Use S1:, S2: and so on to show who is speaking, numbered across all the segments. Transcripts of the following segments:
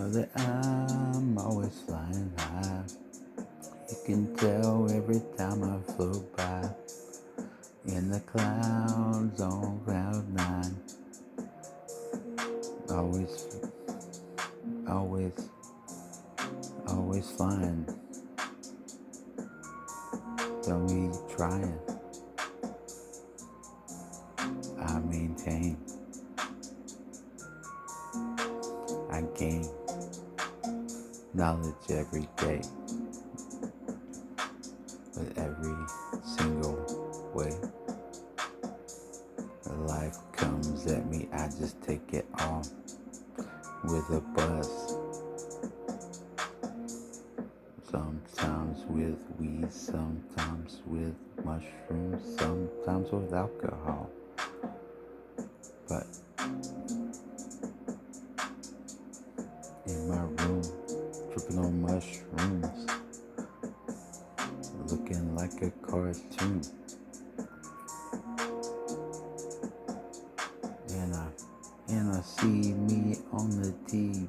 S1: know that I'm always flying high. You can tell every time I float by. In the clouds on cloud nine. Always, always, always flying. Don't be trying. I maintain. I gain knowledge every day. With every single way. Life comes at me, I just take it on with a buzz. Sometimes with weed, sometimes with mushrooms, sometimes with alcohol. But in my room, tripping on mushrooms, looking like a cartoon. And I see me on the TV,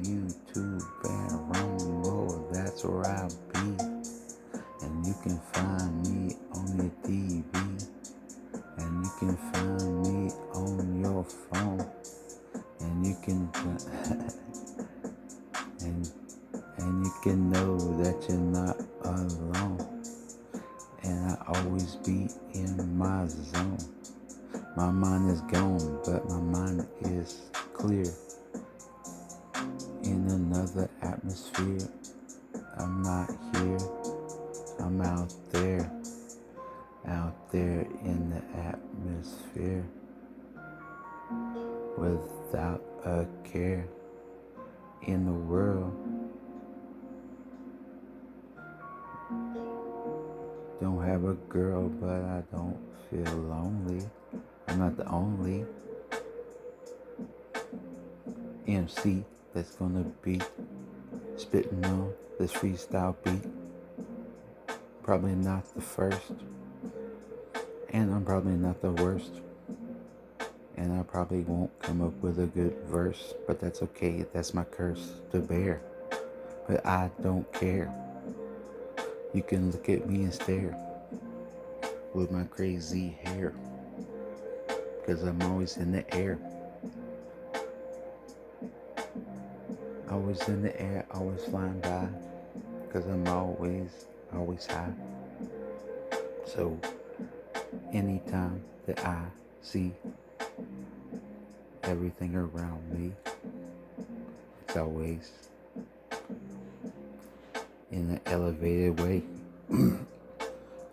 S1: YouTube, and Rumble, that's where I be. And you can find me on the TV, and you can find me on your phone, and you can and you can know that you're not alone. And I always be in my zone. My mind is gone, but my mind is clear. In another atmosphere, I'm not here, I'm out there in the atmosphere, without a care in the world. Don't have a girl, but I don't feel lonely. I'm not the only MC that's gonna be spitting on this freestyle beat. Probably not the first, and I'm probably not the worst, and I probably won't come up with a good verse, but that's okay, that's my curse to bear. But I don't care. You can look at me and stare with my crazy hair, cause I'm always in the air. Always in the air, always flying by, cause I'm always high. So anytime that I see everything around me, it's always in an elevated way,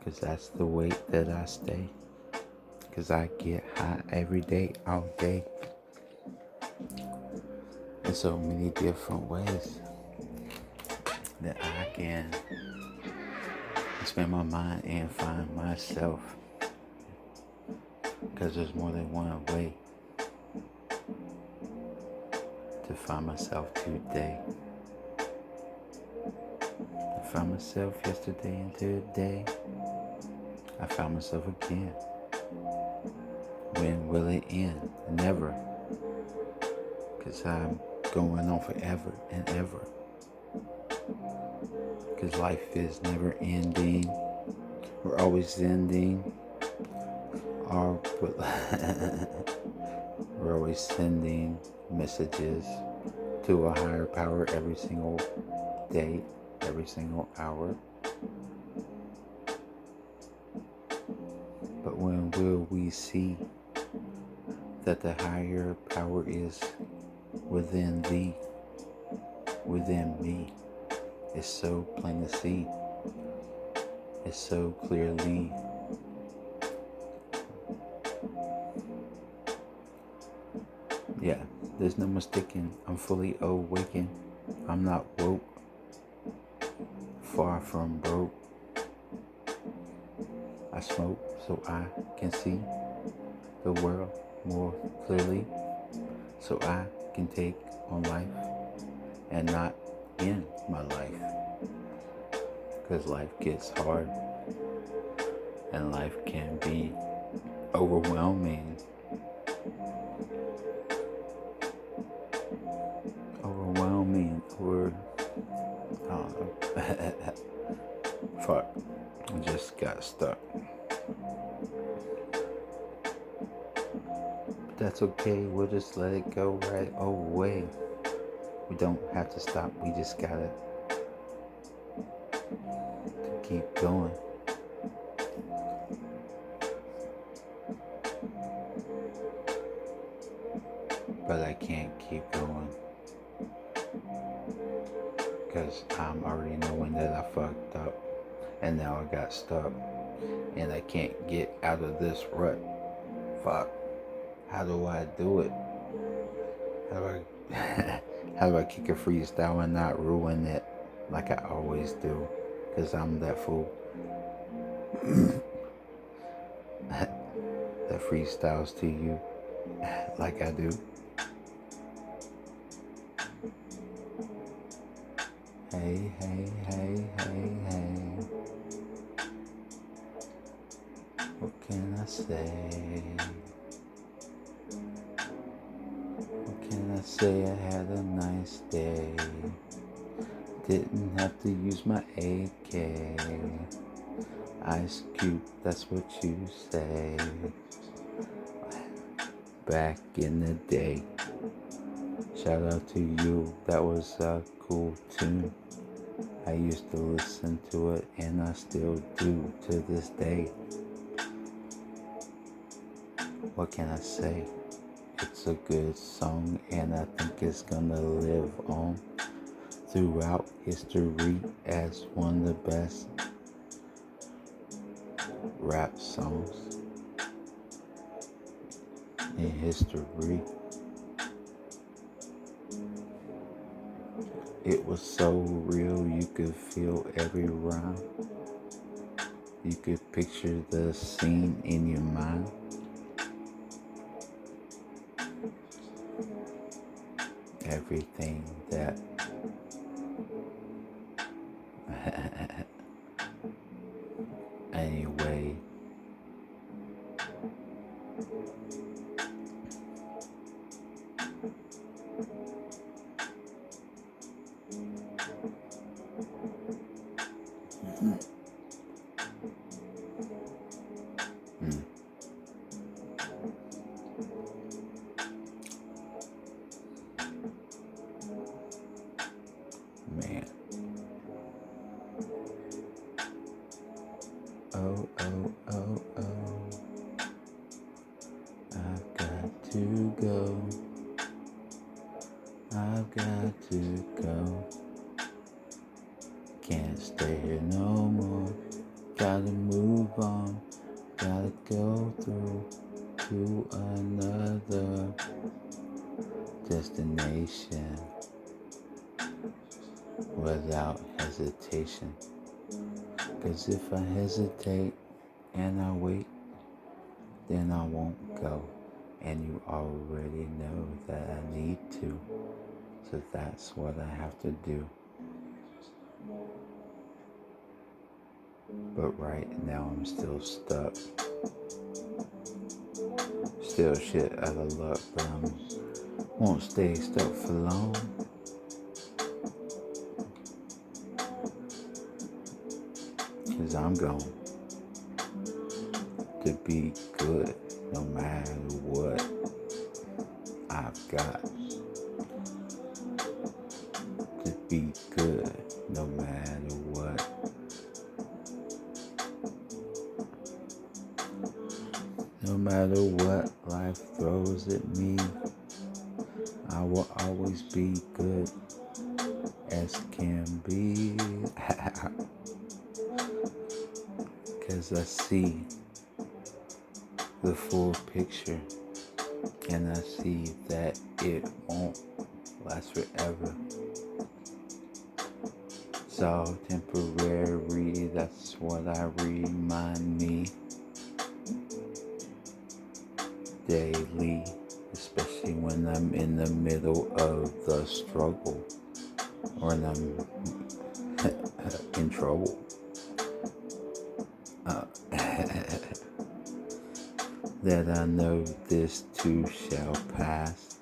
S1: cause that's the way that I stay, cause I get high every day, all day, in so many different ways that I can expand my mind and find myself, because there's more than one way to find myself today. I found myself yesterday and today. I found myself again. When will it end? Never. Cause I'm going on forever and ever. Cause life is never ending. We're always ending. We're always sending messages to a higher power every single day, every single hour. But when will we see that the higher power is within thee, within me? It's so plain to see. It's so clearly. Yeah, there's no mistaking. I'm fully awakened. I'm not woke. Far from broke. I smoke so I can see the world more clearly, so I can take on life and not end my life, because life gets hard and life can be overwhelming me, or I don't know. Fuck, I just got stuck. But that's okay, we'll just let it go right away. We don't have to stop, we just gotta keep going. But I can't keep going, because I'm already knowing that I fucked up, and now I got stuck, and I can't get out of this rut. Fuck, how do I do it? How do I kick a freestyle and not ruin it like I always do? Because I'm that fool that freestyles to you like I do. Hey, hey, hey, hey, hey. What can I say? What can I say? I had a nice day. Didn't have to use my AK. Ice Cube, that's what you say. Back in the day. Shout out to you, that was a cool tune. I used to listen to it, and I still do to this day. What can I say? It's a good song, and I think it's gonna live on throughout history as one of the best rap songs in history. It was so real, you could feel every rhyme. You could picture the scene in your mind. Everything that anyway. Man. Oh, oh, oh, oh. I've got to go. I've got to go. Can't stay here no more. Gotta move on. Gotta go through to another destination without hesitation. 'Cause if I hesitate and I wait, then I won't go. And you already know that I need to. So that's what I have to do. But right now I'm still stuck. Still shit out of luck, but I won't stay stuck for long. Cause I'm going to be good no matter what I've got. To be good no matter what. No matter what life throws at me, I will always be good as can be. 'Cause I see the full picture, and I see that it won't last forever. It's all temporary, that's what I remind me daily, especially when I'm in the middle of the struggle, or when I'm in trouble. That I know this too shall pass.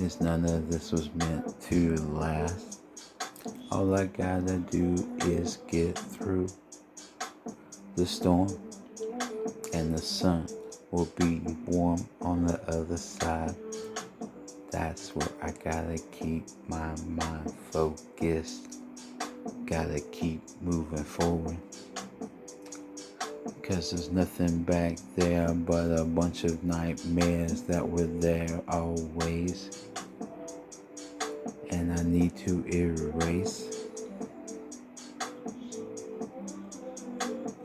S1: is none of this was meant to last. All I gotta do is get through the storm, and the sun will be warm on the other side. That's where I gotta keep my mind focused. Gotta keep moving forward. Because there's nothing back there but a bunch of nightmares that were there always. And I need to erase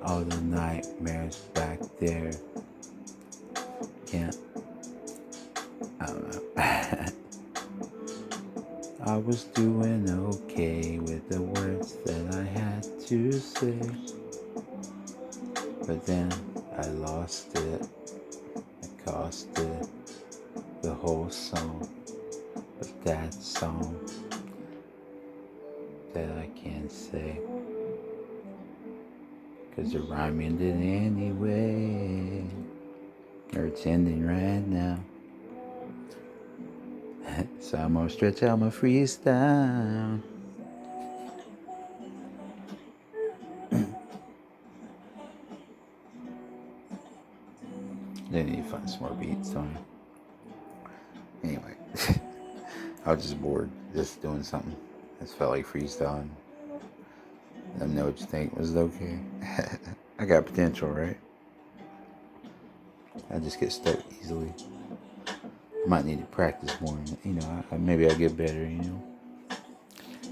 S1: all the nightmares back there. I don't know. I was doing okay with the words that I had to say. But then I lost it. It costed the whole song. But that song that I can't say. 'Cause the rhyme ended anyway. Or it's ending right now. So I'm gonna stretch out my freestyle. They need to find some more beats, Stoney. Anyway, I was just bored, just doing something. Just felt like freestyling. Let me know what you think. Was it okay? I got potential, right? I just get stuck easily. I might need to practice more. Maybe I'll get better.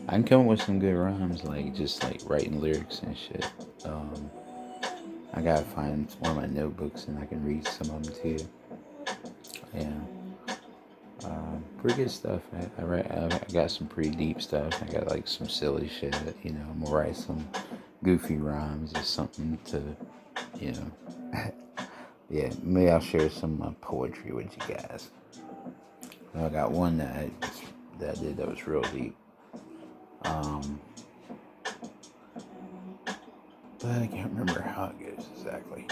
S1: I can come up with some good rhymes, like just like writing lyrics and shit. I gotta find one of my notebooks and I can read some of them too. Yeah. Pretty good stuff. I got some pretty deep stuff. I got like some silly shit. I'm gonna write some goofy rhymes or something to, yeah. Maybe I'll share some of my poetry with you guys. I got one that I did that was real deep. But I can't remember how it goes exactly.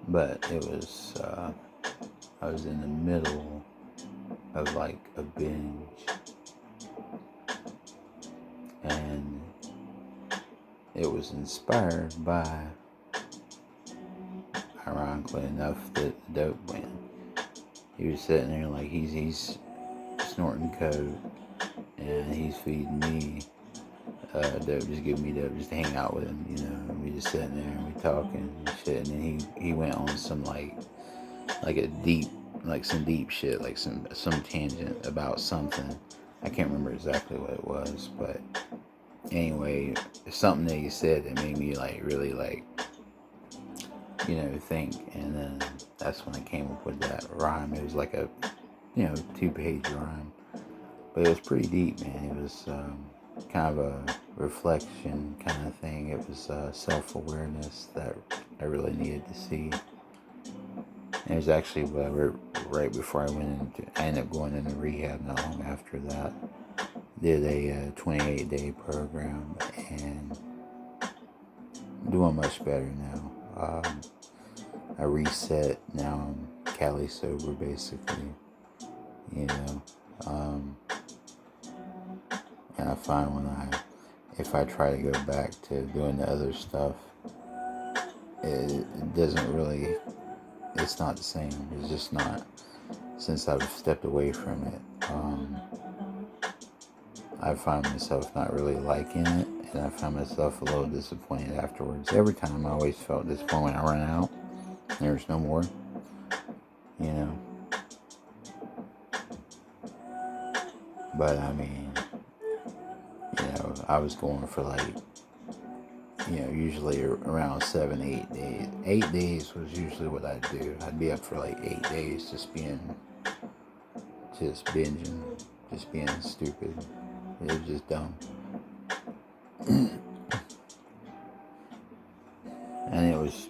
S1: But it was, I was in the middle of like a binge. And it was inspired by, ironically enough, the dope man. He was sitting there like he's snorting coke and he's feeding me dope, just giving me dope, just to hang out with him, and we just sitting there and we talking and shit, and then he went on some like some deep shit, like some tangent about something. I can't remember exactly what it was, but anyway, something that he said that made me like really like think, and then that's when I came up with that rhyme. It was like a 2-page rhyme, but it was pretty deep, man. It was kind of a reflection kind of thing. It was self-awareness that I really needed to see. And it was actually right before I ended up going into rehab not long after that. Did a 28-day program and doing much better now. I reset. Now I'm Cali sober, basically. And I find if I try to go back to doing the other stuff, it doesn't really, it's not the same. It's just not. Since I've stepped away from it, I find myself not really liking it, and I find myself a little disappointed afterwards. Every time I always felt disappointed when I run out, there's no more, But I mean, I was going for like, usually around 7, 8 days. 8 days was usually what I'd do. I'd be up for like 8 days just binging, just being stupid. It was just dumb. And it was,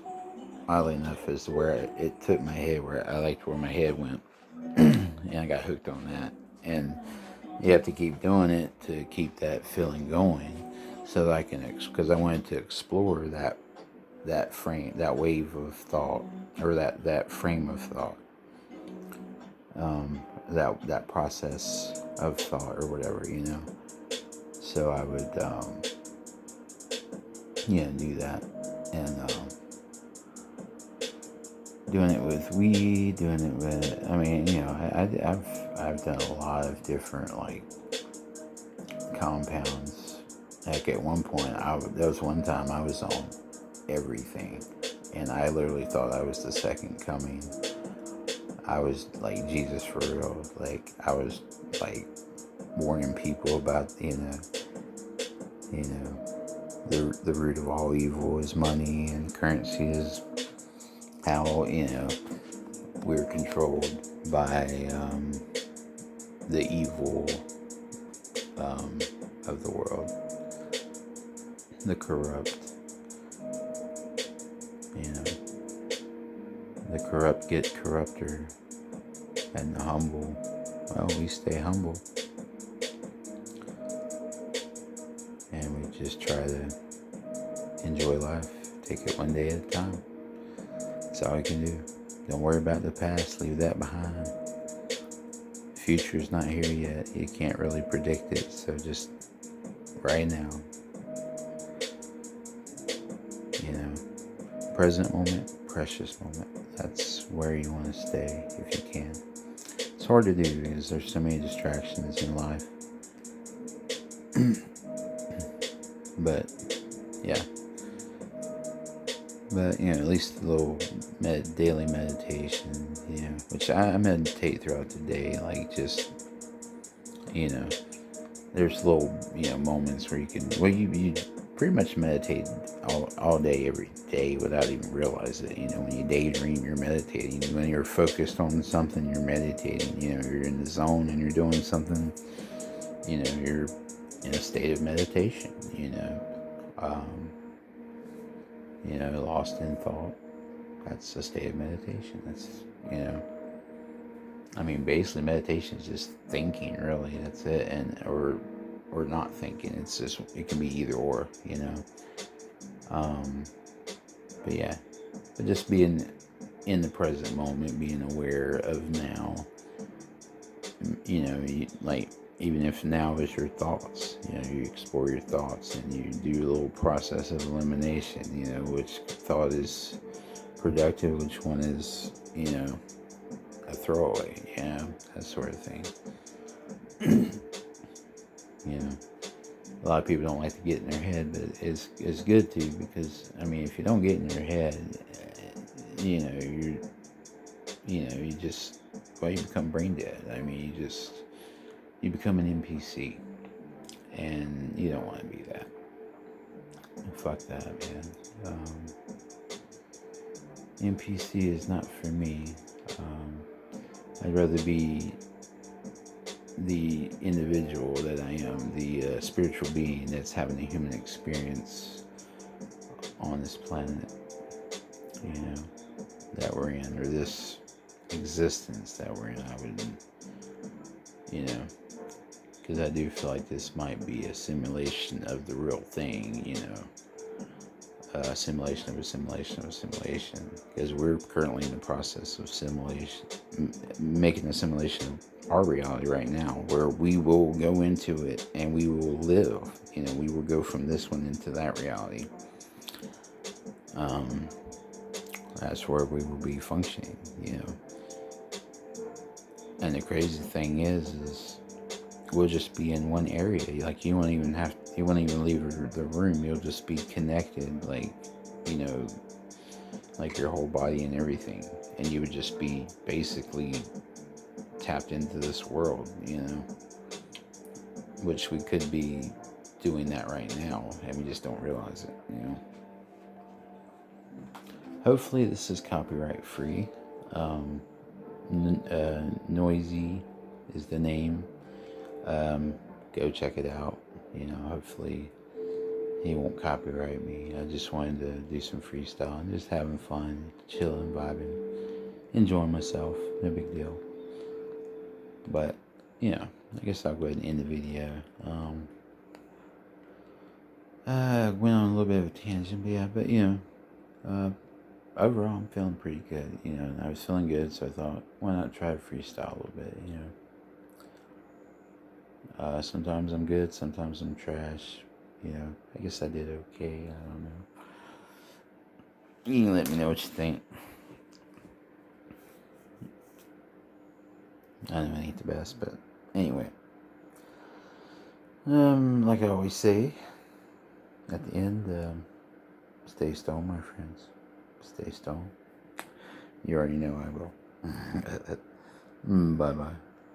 S1: oddly enough, is where it took my head, where I liked where my head went. And I got hooked on that. And you have to keep doing it to keep that feeling going, so that I can, because I wanted to explore that that wave of thought, or that frame of thought, that process of thought or whatever, So I would, do that, and doing it with weed, doing it with, I've done a lot of different like compounds. Like at one point, there was one time I was on everything, and I literally thought I was the second coming. I was like Jesus for real. Like I was like warning people about the root of all evil is money, and currency is how we're controlled by the evil of the world, the corrupt. The corrupt get corrupter, and the humble, well, we stay humble, and we just try to enjoy life, take it one day at a time. That's all we can do. Don't worry about the past, leave that behind. The future's not here yet, you can't really predict it, so just right now, present moment, precious moment. That's where you want to stay if you can. It's hard to do because there's so many distractions in life. But yeah. But at least a little daily meditation, which I meditate throughout the day. Like just, there's little moments where you can, well, you pretty much meditate all day, every day, without even realizing it. When you daydream, you're meditating. When you're focused on something, you're meditating. You're in the zone and you're doing something. You're in a state of meditation. Lost in thought. That's a state of meditation. That's basically meditation is just thinking. Really, that's it, and or not thinking. It's just, it can be either or. But yeah, but just being in the present moment, being aware of now. Even if now is your thoughts, you explore your thoughts and you do a little process of elimination, which thought is productive, which one is, a throwaway, that sort of thing. A lot of people don't like to get in their head, but it's good to, because, if you don't get in your head, you become brain dead. You become an NPC, and you don't want to be that. Fuck that, man. NPC is not for me. I'd rather be the individual that I am, the spiritual being that's having a human experience on this planet, that we're in, or this existence that we're in. I would, because I do feel like this might be a simulation of the real thing, a simulation of a simulation of a simulation, because we're currently in the process of simulation, making a simulation of our reality right now, where we will go into it and we will live, we will go from this one into that reality. That's where we will be functioning, and the crazy thing is we'll just be in one area. Like you won't even leave the room. You'll just be connected, like your whole body and everything, and you would just be basically tapped into this world, which we could be doing that right now, and we just don't realize it, Hopefully this is copyright free. Noizy is the name. Go check it out. Hopefully he won't copyright me. I just wanted to do some freestyle and just having fun, chilling, vibing, enjoying myself. No big deal. But I guess I'll go ahead and end the video. Went on a little bit of a tangent, but Overall, I'm feeling pretty good, and I was feeling good, so I thought, why not try to freestyle a little bit. Sometimes I'm good, sometimes I'm trash. I guess I did okay. I don't know. You can let me know what you think. I know I ain't the best, but anyway. Like I always say, at the end, stay stoned, my friends. Stay stoned. You already know I will. Bye-bye.